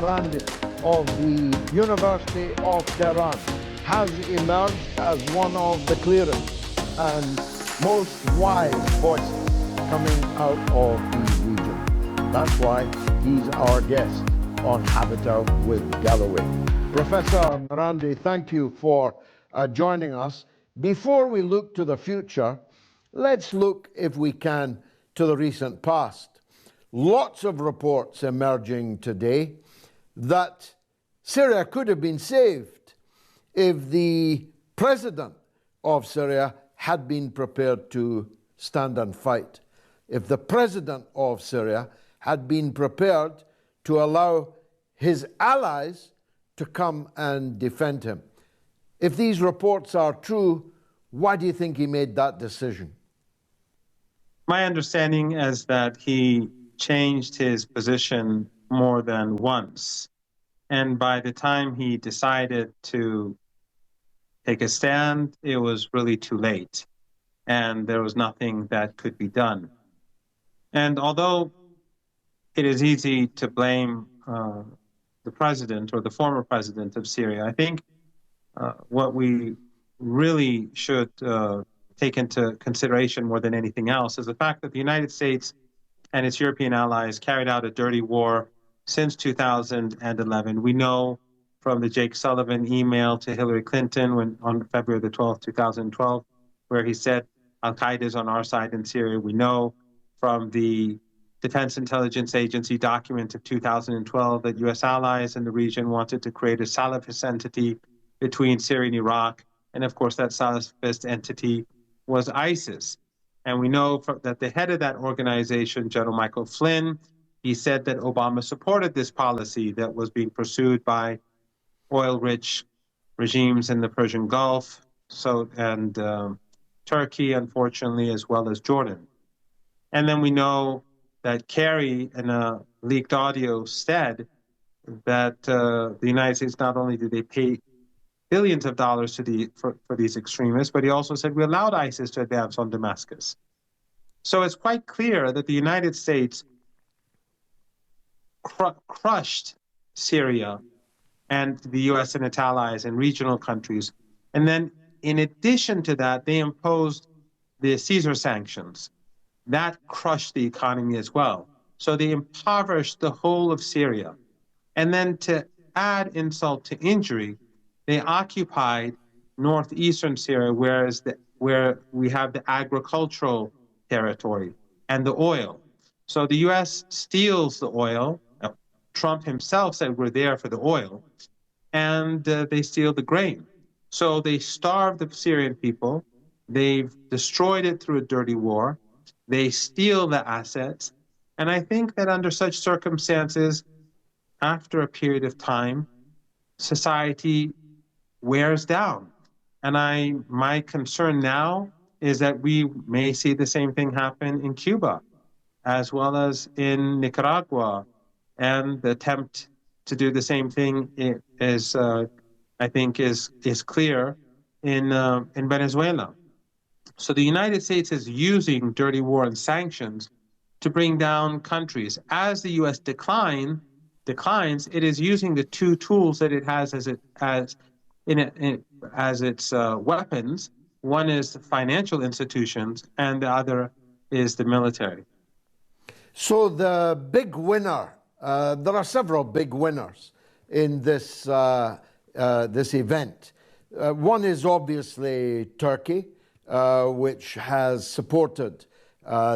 Merandi of the University of Tehran has emerged as one of the clearest and most wise voices coming out of the region. That's why he's our guest on Habitat with Galawi. Professor Merandi, thank you for joining us. Before we look to the future, let's look, if we can, to the recent past. Lots of reports emerging today that Syria could have been saved if the president of Syria had been prepared to stand and fight. If the president of Syria had been prepared to allow his allies to come and defend him. If these reports are true, why do you think he made that decision? My understanding is that he changed his position more than once. And by the time he decided to take a stand, it was really too late. And there was nothing that could be done. And although it is easy to blame the president or the former president of Syria, I think what we really should take into consideration more than anything else is the fact that the United States and its European allies carried out a dirty war since 2011. We know from the Jake Sullivan email to Hillary Clinton on February the 12th, 2012, where he said Al-Qaeda is on our side in Syria. We know from the Defense Intelligence Agency document of 2012 that U.S. allies in the region wanted to create a Salafist entity between Syria and Iraq. And of course, that Salafist entity was ISIS. And we know that the head of that organization, General Michael Flynn, he said that Obama supported this policy that was being pursued by oil-rich regimes in the Persian Gulf, and Turkey, unfortunately, as well as Jordan. And then we know that Kerry, in a leaked audio, said that the United States, not only did they pay billions of dollars for these extremists, but he also said we allowed ISIS to advance on Damascus. So it's quite clear that the United States crushed Syria and the U.S. and its allies and regional countries. And then in addition to that, they imposed the Caesar sanctions. That crushed the economy as well. So they impoverished the whole of Syria. And then to add insult to injury, they occupied northeastern Syria, where we have the agricultural territory and the oil. So the U.S. steals the oil. Trump himself said we're there for the oil, and they steal the grain. So they starved the Syrian people. They've destroyed it through a dirty war. They steal the assets. And I think that under such circumstances, after a period of time, society wears down. And my concern now is that we may see the same thing happen in Cuba, as well as in Nicaragua. And the attempt to do the same thing is, I think, is clear in Venezuela. So the United States is using dirty war and sanctions to bring down countries. As the U.S. declines, it is using the two tools that it has as its weapons. One is the financial institutions, and the other is the military. So the big winner, there are several big winners in this event. One is obviously Turkey, which has supported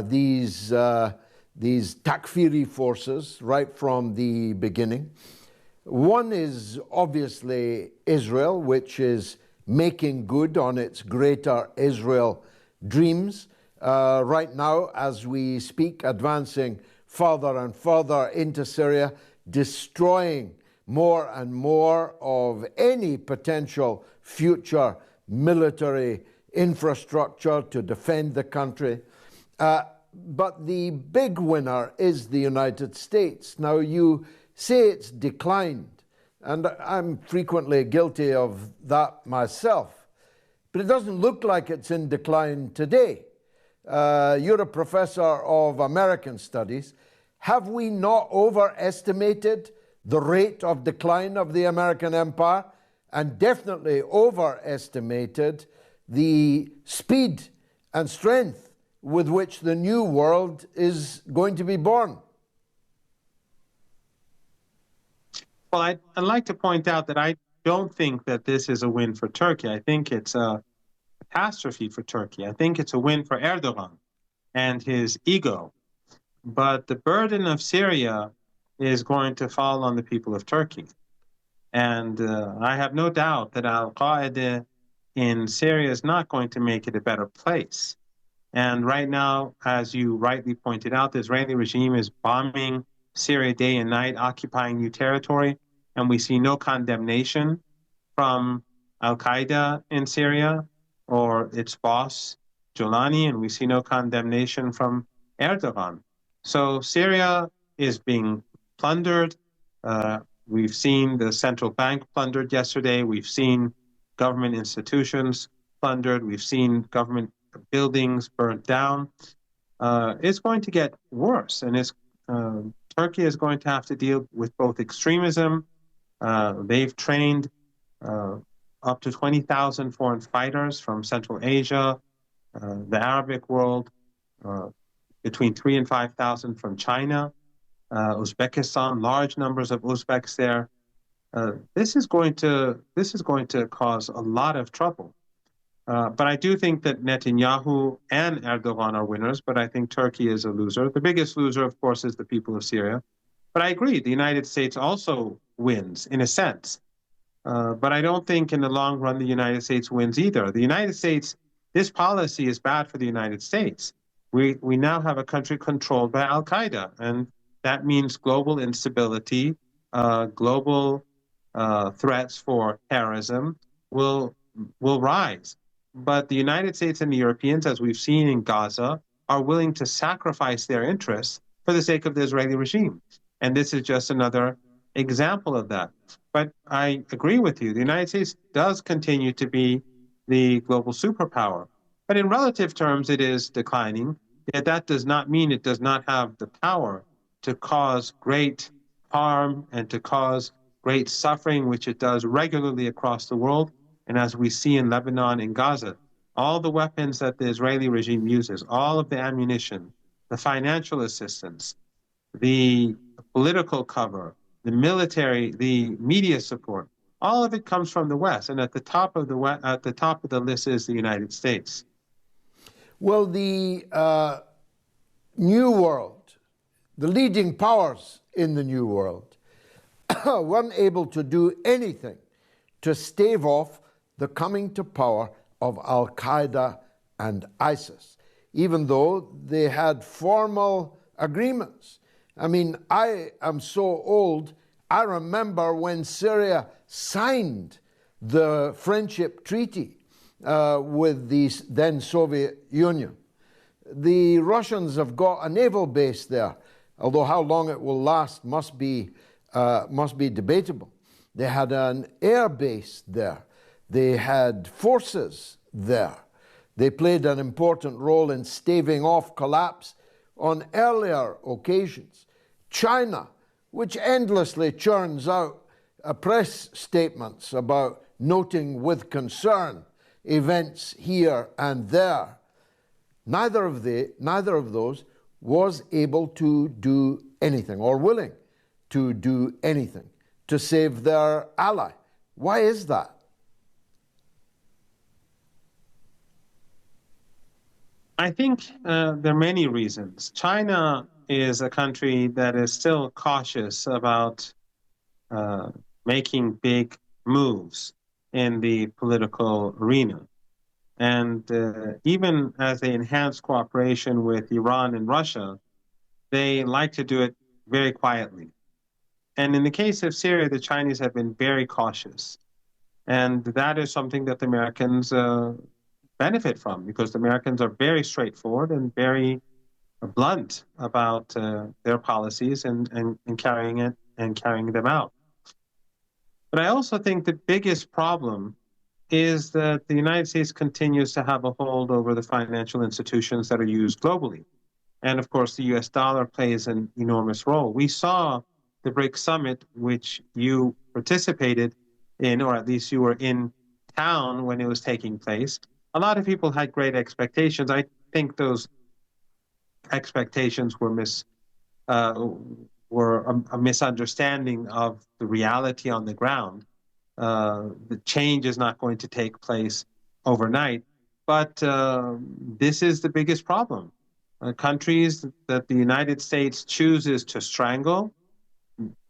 these Takfiri forces right from the beginning. One is obviously Israel, which is making good on its greater Israel dreams. Right now, as we speak, advancing further and further into Syria, destroying more and more of any potential future military infrastructure to defend the country. But the big winner is the United States. Now, you say it's declined, and I'm frequently guilty of that myself, but it doesn't look like it's in decline today. You're a professor of American studies. Have we not overestimated the rate of decline of the American empire and definitely overestimated the speed and strength with which the new world is going to be born. Well, I'd like to point out that I don't think that this is a win for Turkey. I think it's a catastrophe for Turkey. I think it's a win for Erdogan and his ego. But the burden of Syria is going to fall on the people of Turkey. And I have no doubt that al-Qaeda in Syria is not going to make it a better place. And right now, as you rightly pointed out, the Israeli regime is bombing Syria day and night, occupying new territory, and we see no condemnation from al-Qaeda in Syria or its boss, Jolani, and we see no condemnation from Erdogan. So Syria is being plundered. We've seen the central bank plundered yesterday. We've seen government institutions plundered. We've seen government buildings burnt down. It's going to get worse, and Turkey is going to have to deal with both extremism. They've trained up to 20,000 foreign fighters from Central Asia, the Arabic world, between 3,000 and 5,000 from China, Uzbekistan, large numbers of Uzbeks there. This is going to cause a lot of trouble. But I do think that Netanyahu and Erdogan are winners, but I think Turkey is a loser. The biggest loser, of course, is the people of Syria. But I agree, the United States also wins, in a sense. But I don't think in the long run the United States wins either. The United States, this policy is bad for the United States. We now have a country controlled by al-Qaeda, and that means global instability, global threats for terrorism will rise. But the United States and the Europeans, as we've seen in Gaza, are willing to sacrifice their interests for the sake of the Israeli regime. And this is just another example of that. But I agree with you. The United States does continue to be the global superpower. But in relative terms, it is declining. Yet that does not mean it does not have the power to cause great harm and to cause great suffering, which it does regularly across the world. And as we see in Lebanon and Gaza, all the weapons that the Israeli regime uses, all of the ammunition, the financial assistance, the political cover, the military, the media support, all of it comes from the West. And at the top of the list is the United States. Well, the New World, the leading powers in the New World, weren't able to do anything to stave off the coming to power of al-Qaeda and ISIS, even though they had formal agreements. I mean, I am so old, I remember when Syria signed the Friendship Treaty with the then Soviet Union. The Russians have got a naval base there, although how long it will last must be debatable. They had an air base there. They had forces there. They played an important role in staving off collapse on earlier occasions. China, which endlessly churns out press statements about noting with concern events here and there, neither of those was able to do anything or willing to do anything to save their ally. Why is that? I think there are many reasons. China is a country that is still cautious about making big moves in the political arena. And even as they enhance cooperation with Iran and Russia, they like to do it very quietly. And in the case of Syria, the Chinese have been very cautious. And that is something that the Americans benefit from, because the Americans are very straightforward and very blunt about their policies and carrying them out. But I also think the biggest problem is that the United States continues to have a hold over the financial institutions that are used globally. And of course, the US dollar plays an enormous role. We saw the BRICS summit, which you participated in, or at least you were in town when it was taking place, a lot of people had great expectations. I think those expectations were a misunderstanding of the reality on the ground. The change is not going to take place overnight, but this is the biggest problem. Countries that the United States chooses to strangle,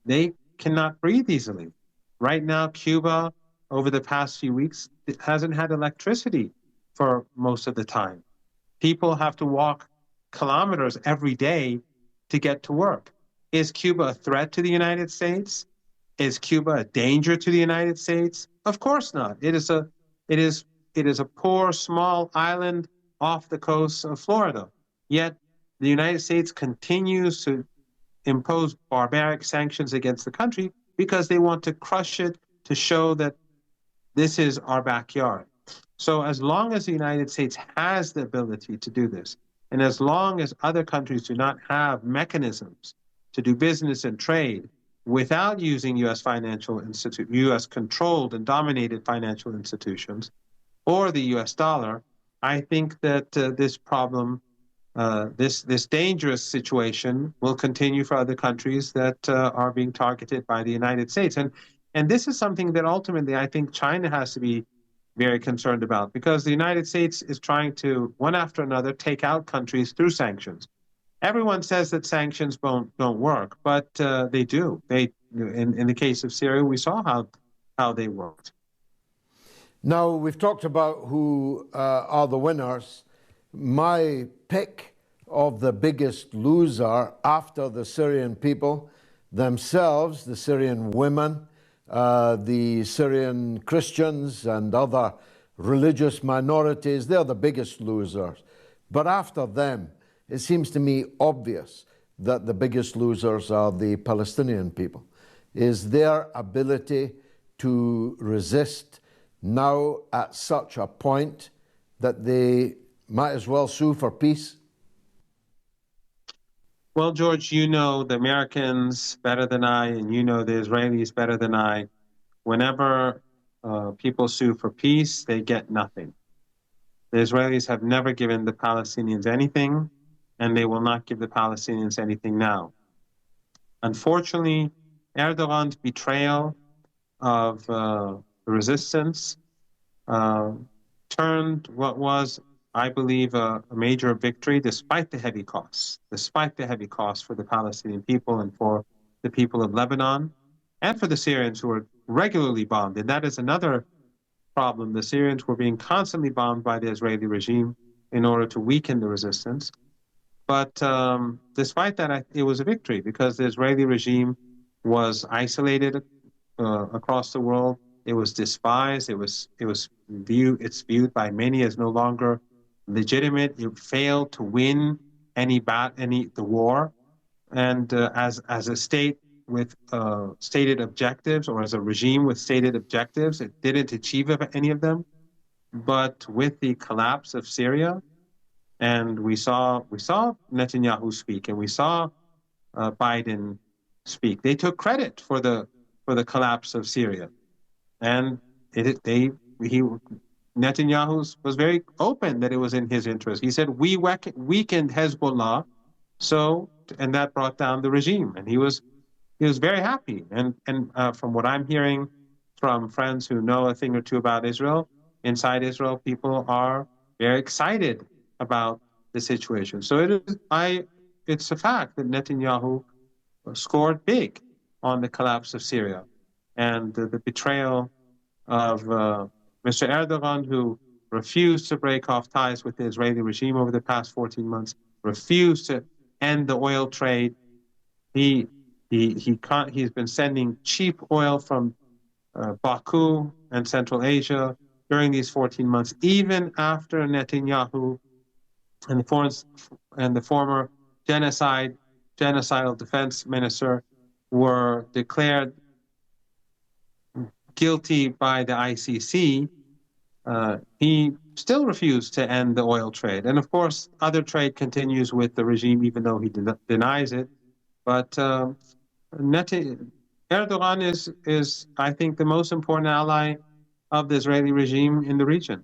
they cannot breathe easily. Right now, Cuba, over the past few weeks, it hasn't had electricity for most of the time. People have to walk kilometers every day to get to work. Is Cuba a threat to the United States? Is Cuba a danger to the United States? Of course not. It is a poor, small island off the coast of Florida. Yet the United States continues to impose barbaric sanctions against the country because they want to crush it, to show that this is our backyard. So as long as the United States has the ability to do this, and as long as other countries do not have mechanisms to do business and trade without using U.S. U.S. controlled and dominated financial institutions, or the U.S. dollar, I think that this problem, this dangerous situation, will continue for other countries that are being targeted by the United States. And this is something that ultimately I think China has to be very concerned about, because the United States is trying to, one after another, take out countries through sanctions. Everyone says that sanctions don't work, but they do. In the case of Syria, we saw how they worked. Now, we've talked about who are the winners. My pick of the biggest loser after the Syrian people themselves, the Syrian women, the Syrian Christians and other religious minorities, they're the biggest losers. But after them, it seems to me obvious that the biggest losers are the Palestinian people. Is their ability to resist now at such a point that they might as well sue for peace? Well, George, you know the Americans better than I, and you know the Israelis better than I. Whenever people sue for peace, they get nothing. The Israelis have never given the Palestinians anything, and they will not give the Palestinians anything now. Unfortunately, Erdogan's betrayal of the resistance turned what was, I believe, a major victory, despite the heavy costs for the Palestinian people and for the people of Lebanon, and for the Syrians who were regularly bombed. And that is another problem. The Syrians were being constantly bombed by the Israeli regime in order to weaken the resistance. But despite that, it was a victory, because the Israeli regime was isolated across the world. It was despised. It's viewed by many as no longer legitimate. It failed to win the war, and as a state with stated objectives, or as a regime with stated objectives, it didn't achieve any of them. But with the collapse of Syria, and we saw Netanyahu speak, and we saw Biden speak. They took credit for the collapse of Syria, and Netanyahu was very open that it was in his interest. He said, "We weakened Hezbollah, and that brought down the regime," and he was very happy. And from what I'm hearing from friends who know a thing or two about Israel, inside Israel, people are very excited about the situation. So it's a fact that Netanyahu scored big on the collapse of Syria, and the betrayal of Mr. Erdogan, who refused to break off ties with the Israeli regime over the past 14 months, refused to end the oil trade. He's been sending cheap oil from Baku and Central Asia during these 14 months, even after Netanyahu and the former genocidal defense minister were declared guilty by the ICC. He still refused to end the oil trade. And of course, other trade continues with the regime, even though he denies it. But Erdogan is, I think, the most important ally of the Israeli regime in the region.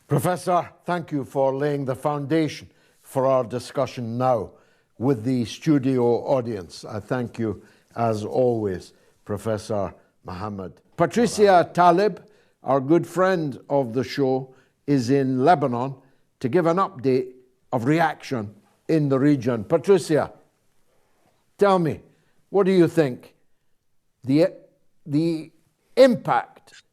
Professor, thank you for laying the foundation for our discussion now with the studio audience. I thank you, as always, Professor Mohamed. Patricia Talib, our good friend of the show, is in Lebanon to give an update of reaction in the region. Patricia, tell me, what do you think? The impact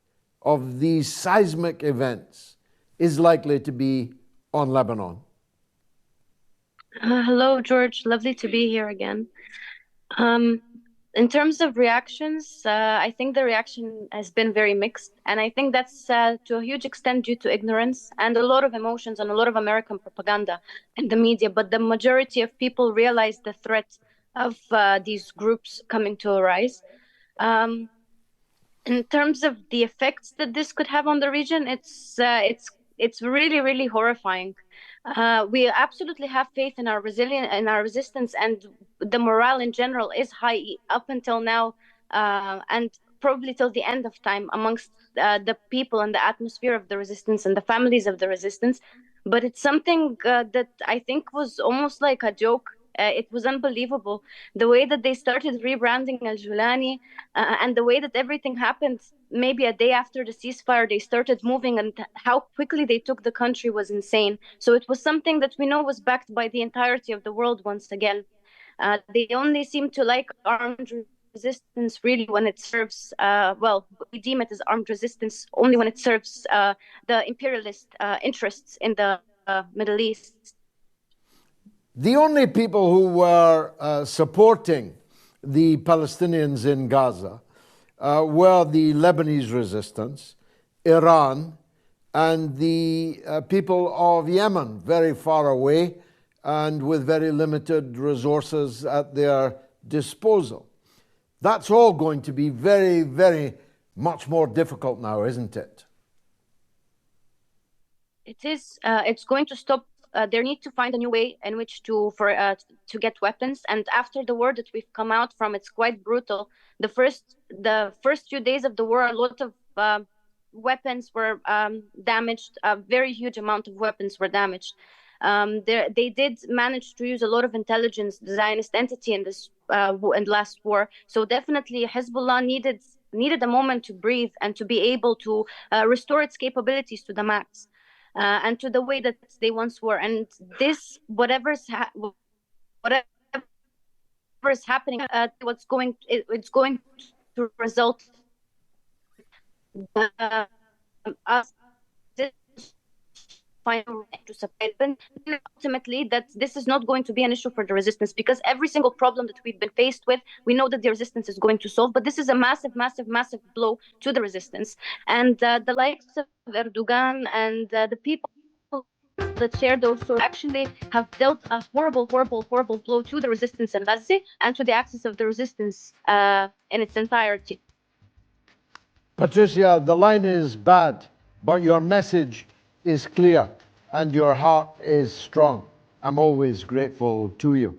of these seismic events is likely to be on Lebanon. Hello, George. Lovely to be here again. In terms of reactions, I think the reaction has been very mixed. And I think that's to a huge extent due to ignorance and a lot of emotions and a lot of American propaganda in the media. But the majority of people realize the threat of these groups coming to arise. In terms of the effects that this could have on the region, it's really, really horrifying. We absolutely have faith in our resilience and our resistance, and the morale in general is high up until now, and probably till the end of time amongst the people and the atmosphere of the resistance and the families of the resistance. But it's something that I think was almost like a joke. It was unbelievable the way that they started rebranding Al Julani, and the way that everything happened. Maybe a day after the ceasefire, they started moving, and how quickly they took the country was insane. So it was something that we know was backed by the entirety of the world once again. They only seem to like armed resistance really when it serves, well, we deem it as armed resistance only when it serves the imperialist interests in the Middle East. The only people who were supporting the Palestinians in Gaza were the Lebanese resistance, Iran, and the people of Yemen, very far away and with very limited resources at their disposal. That's all going to be very, very much more difficult now, isn't it? It is. It's going to stop. They need to find a new way in which to get weapons. And after the war that we've come out from, it's quite brutal. The first few days of the war, a lot of weapons were damaged. A very huge amount of weapons were damaged. They did manage to use a lot of intelligence, the Zionist entity in this and last war. So definitely, Hezbollah needed a moment to breathe and to be able to restore its capabilities to the max. And to the way that they once were. And this, whatever is happening, it's going to result us to support ultimately that this is not going to be an issue for the resistance, because every single problem that we've been faced with, we know that the resistance is going to solve, but this is a massive, massive, massive blow to the resistance. And the likes of Erdogan and the people that share those stories actually have dealt a horrible, horrible, horrible blow to the resistance in Gaza and to the axis of the resistance in its entirety. Patricia, the line is bad, but your message is clear and your heart is strong. I'm always grateful to you.